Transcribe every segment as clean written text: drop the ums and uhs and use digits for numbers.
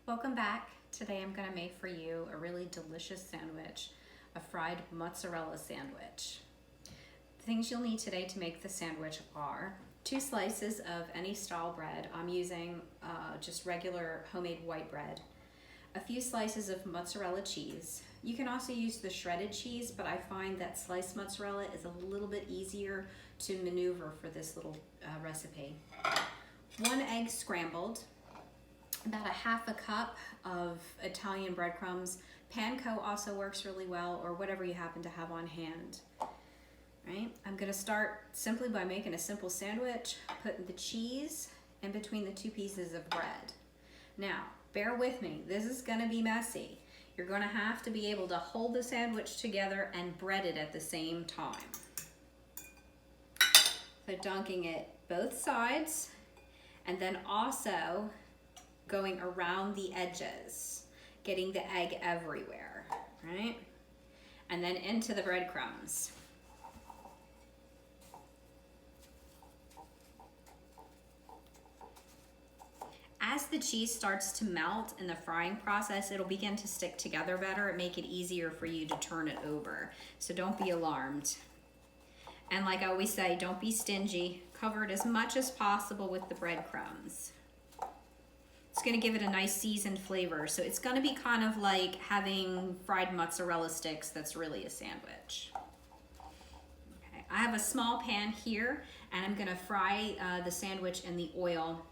Welcome back. Today I'm going to make for you a really delicious sandwich, a fried mozzarella sandwich. The things you'll need today to make the sandwich are 2 slices of any style bread. I'm using just regular homemade white bread. A few slices of mozzarella cheese. You can also use the shredded cheese, but I find that sliced mozzarella is a little bit easier to maneuver for this little recipe. 1 egg scrambled. About a half a cup of Italian breadcrumbs. Panko also works really well, or whatever you happen to have on hand. Right? I'm going to start simply by making a simple sandwich, putting the cheese in between the 2 pieces of bread. Now, bear with me, this is going to be messy. You're going to have to be able to hold the sandwich together and bread it at the same time. So dunking it both sides, and then also going around the edges, getting the egg everywhere, right? And then into the breadcrumbs. As the cheese starts to melt in the frying process, it'll begin to stick together better and make it easier for you to turn it over. So don't be alarmed. And like I always say, don't be stingy. Cover it as much as possible with the breadcrumbs. It's going to give it a nice seasoned flavor. So it's going to be kind of like having fried mozzarella sticks that's really a sandwich. Okay, I have a small pan here, and I'm going to fry the sandwich in the oil.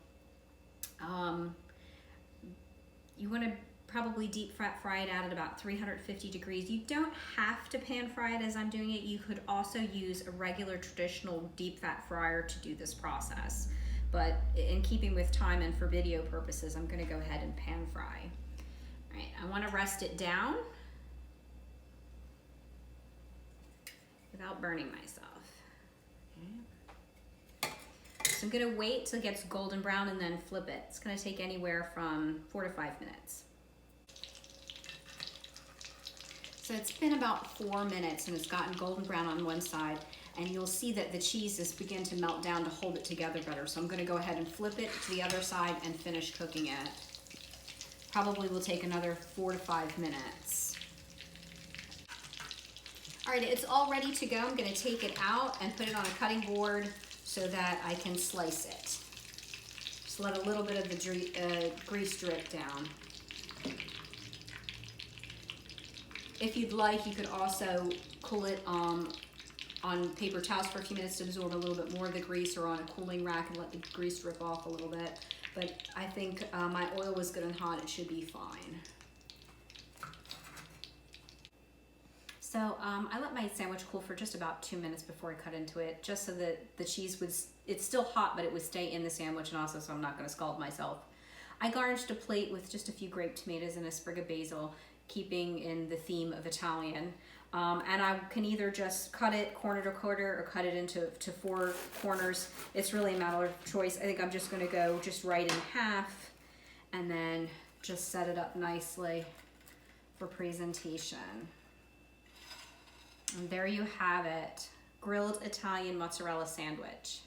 You want to probably deep fry it out at about 350 degrees. You don't have to pan fry it as I'm doing it. You could also use a regular traditional deep fat fryer to do this process. But in keeping with time and for video purposes, I'm going to go ahead and pan fry. All right, I want to rest it down without burning myself. Okay. So I'm going to wait till it gets golden brown and then flip it. It's going to take anywhere from 4 to 5 minutes. So it's been about 4 minutes and it's gotten golden brown on one side. And you'll see that the cheese is begin to melt down to hold it together better. So I'm going to go ahead and flip it to the other side and finish cooking it. Probably will take another 4 to 5 minutes. All right, it's all ready to go. I'm going to take it out and put it on a cutting board so that I can slice it. Just let a little bit of the grease drip down. If you'd like, you could also cool it on paper towels for a few minutes to absorb a little bit more of the grease, or on a cooling rack and let the grease drip off a little bit. But I think my oil was good and hot. It should be fine. So I let my sandwich cool for just about 2 minutes before I cut into it, just so that the cheese it's still hot, but it would stay in the sandwich, and also so I'm not going to scald myself. I garnished a plate with just a few grape tomatoes and a sprig of basil, keeping in the theme of Italian. And I can either just cut it corner to quarter or cut it into 4 corners. It's really a matter of choice. I think I'm just going to go just right in half and then just set it up nicely for presentation. And there you have it, grilled Italian mozzarella sandwich.